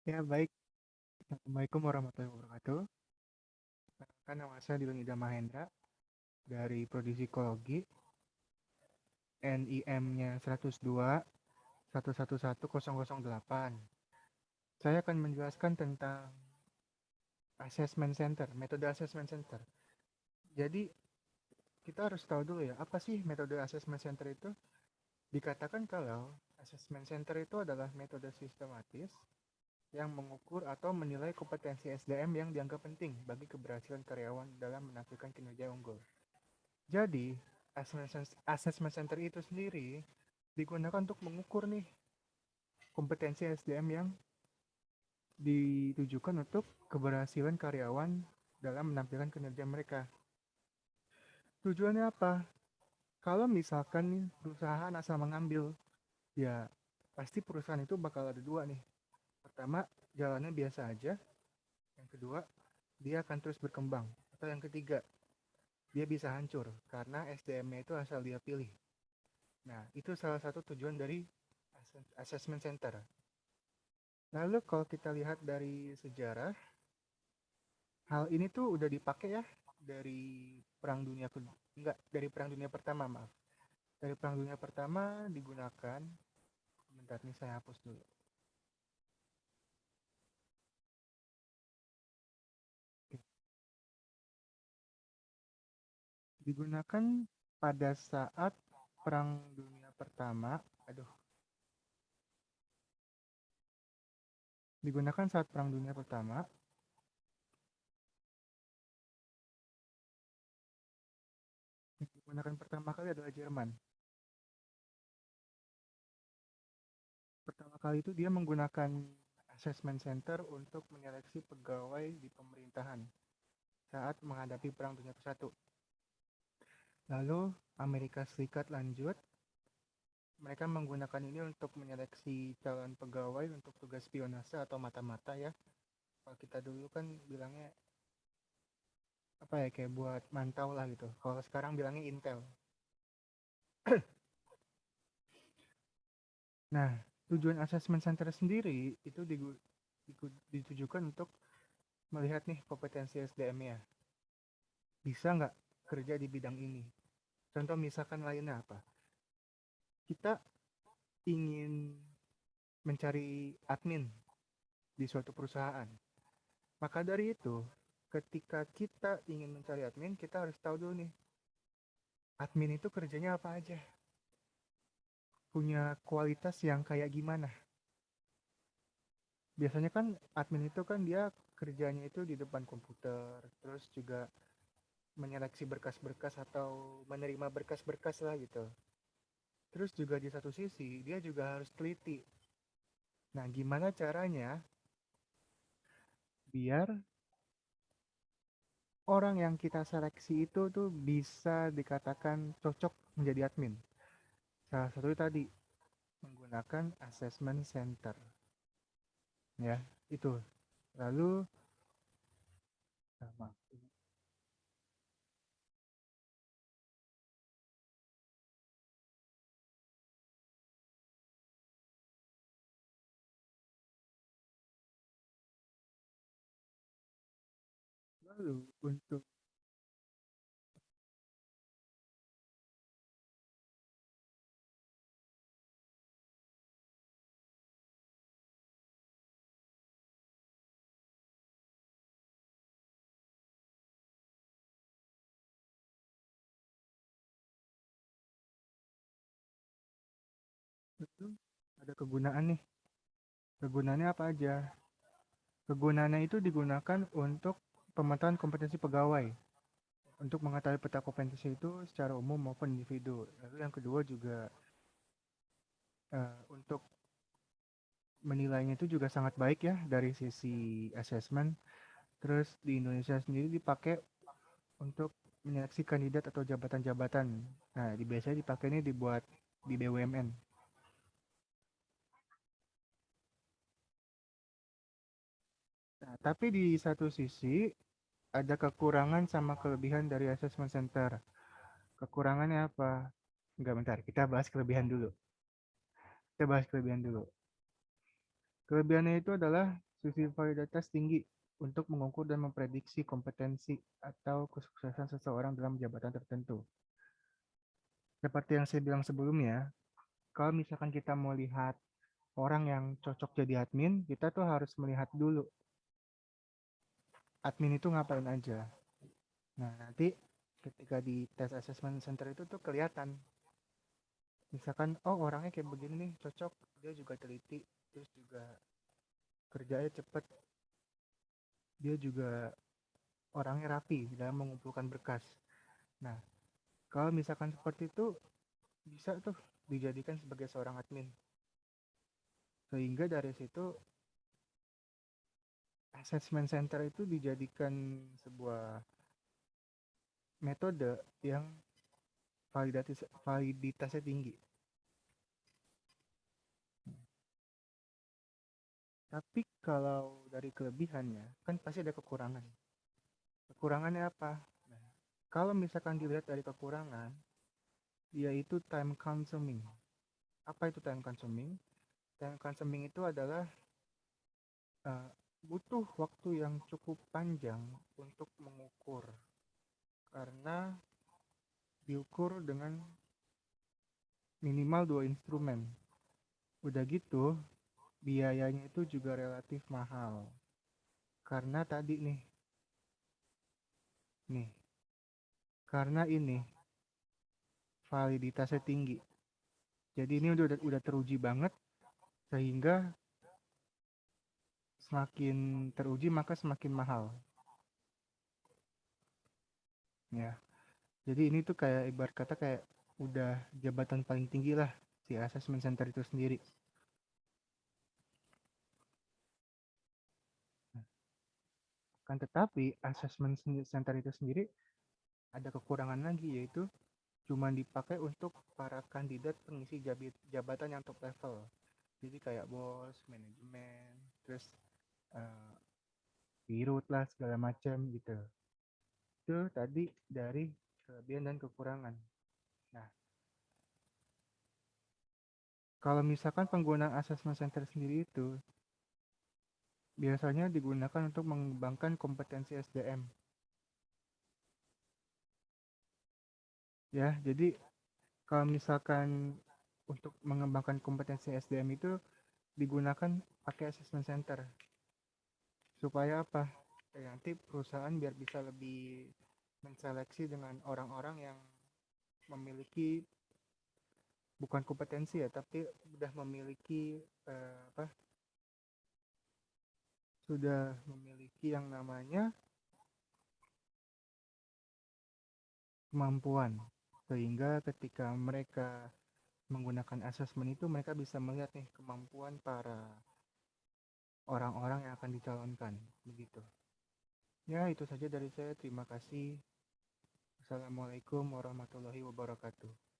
Ya, baik. Assalamualaikum warahmatullahi wabarakatuh. Perkenalkan, nama saya Dilunida Mahendra dari Prodi Psikologi, NIM-nya 102 1111008. Saya akan menjelaskan tentang assessment center, metode assessment center. Jadi, kita harus tahu dulu ya, apa sih metode assessment center itu? Dikatakan kalau assessment center itu adalah metode sistematis yang mengukur atau menilai kompetensi SDM yang dianggap penting bagi keberhasilan karyawan dalam menampilkan kinerja unggul. Jadi, assessment center itu sendiri digunakan untuk mengukur nih kompetensi SDM yang ditujukan untuk keberhasilan karyawan dalam menampilkan kinerja mereka. Tujuannya apa? Kalau misalkan nih perusahaan asal mengambil, ya pasti perusahaan itu bakal ada dua nih. Pertama, jalannya biasa aja. Yang kedua, dia akan terus berkembang. Atau yang ketiga, dia bisa hancur karena SDM-nya itu asal dia pilih. Nah, itu salah satu tujuan dari assessment center. Lalu kalau kita lihat dari sejarah, hal ini tuh udah dipakai ya dari Perang Dunia Kedua, enggak, dari Perang Dunia Pertama, maaf. Dari Perang Dunia Pertama digunakan, bentar nih saya hapus dulu. Digunakan pada saat Perang Dunia Pertama, aduh, digunakan saat Perang Dunia Pertama, yang digunakan pertama kali adalah Jerman. Pertama kali itu dia menggunakan assessment center untuk menyeleksi pegawai di pemerintahan saat menghadapi Perang Dunia ke-1. Lalu Amerika Serikat lanjut, mereka menggunakan ini untuk menyeleksi calon pegawai untuk tugas spionase atau mata-mata ya. Kalau kita dulu kan bilangnya apa ya, kayak buat mantau lah gitu. Kalau sekarang bilangnya intel. Nah, tujuan assessment center sendiri itu ditujukan untuk melihat nih kompetensi SDM-nya. Bisa nggak kerja di bidang ini? Contoh misalkan lainnya apa? Kita ingin mencari admin di suatu perusahaan. Maka dari itu, ketika kita ingin mencari admin, kita harus tahu dulu nih, admin itu kerjanya apa aja, punya kualitas yang kayak gimana. Biasanya kan admin itu kan dia kerjanya itu di depan komputer, terus juga menyeleksi berkas-berkas atau menerima berkas-berkas lah gitu. Terus juga di satu sisi, dia juga harus teliti. Nah, gimana caranya biar orang yang kita seleksi itu tuh bisa dikatakan cocok menjadi admin? Salah satu tadi menggunakan assessment center, ya itu. Lalu sama. Lalu untuk itu ada kegunaan nih. Kegunaannya apa aja? Kegunaannya itu digunakan untuk pemetaan kompetensi pegawai, untuk mengetahui peta kompetensi itu secara umum maupun individu. Lalu yang kedua juga untuk menilainya itu juga sangat baik ya dari sisi assessment. Terus di Indonesia sendiri dipakai untuk menyeleksi kandidat atau jabatan-jabatan. Nah, biasanya dipakai ini dibuat di BUMN. Nah, tapi di satu sisi ada kekurangan sama kelebihan dari assessment center. Kekurangannya apa? Enggak, bentar. Kita bahas kelebihan dulu. Kita bahas kelebihan dulu. Kelebihannya itu adalah sisi validitas tinggi untuk mengukur dan memprediksi kompetensi atau kesuksesan seseorang dalam jabatan tertentu. Seperti yang saya bilang sebelumnya, kalau misalkan kita mau lihat orang yang cocok jadi admin, kita tuh harus melihat dulu admin itu ngapain aja. Nah, nanti ketika di tes assessment center itu tuh kelihatan. Misalkan, oh orangnya kayak begini nih, cocok. Dia juga teliti, terus juga kerjanya cepet. Dia juga orangnya rapi dalam mengumpulkan berkas. Nah, kalau misalkan seperti itu, bisa tuh dijadikan sebagai seorang admin. Sehingga dari situ, assessment center itu dijadikan sebuah metode yang validitasnya tinggi. Tapi kalau dari kelebihannya, kan pasti ada kekurangan. Kekurangannya apa? Nah, kalau misalkan dilihat dari kekurangan, yaitu time consuming. Apa itu time consuming? Time consuming itu adalah uh, butuh waktu yang cukup panjang untuk mengukur. Karena diukur dengan minimal 2 instrumen. Udah gitu, biayanya itu juga relatif mahal. Karena tadi nih, karena ini validitasnya tinggi. Jadi ini udah teruji banget sehingga semakin teruji maka semakin mahal. Ya. Jadi ini tuh kayak ibarat kata kayak udah jabatan paling tinggi lah si assessment center itu sendiri. Kan tetapi assessment center itu sendiri ada kekurangan lagi yaitu cuma dipakai untuk para kandidat pengisi jabatan yang top level. Jadi kayak bos, manajemen, terus uh, birut lah segala macam gitu. Itu tadi dari kelebihan dan kekurangan. Nah, kalau misalkan penggunaan assessment center sendiri itu biasanya digunakan untuk mengembangkan kompetensi SDM. Ya, jadi kalau misalkan untuk mengembangkan kompetensi SDM itu digunakan pakai assessment center. Supaya apa? Nanti perusahaan biar bisa lebih menseleksi dengan orang-orang yang memiliki bukan kompetensi ya, tapi sudah memiliki apa? Sudah memiliki yang namanya kemampuan. Sehingga ketika mereka menggunakan asesmen itu mereka bisa melihat nih kemampuan para orang-orang yang akan dicalonkan begitu. Ya, itu saja dari saya. Terima kasih. Assalamualaikum warahmatullahi wabarakatuh.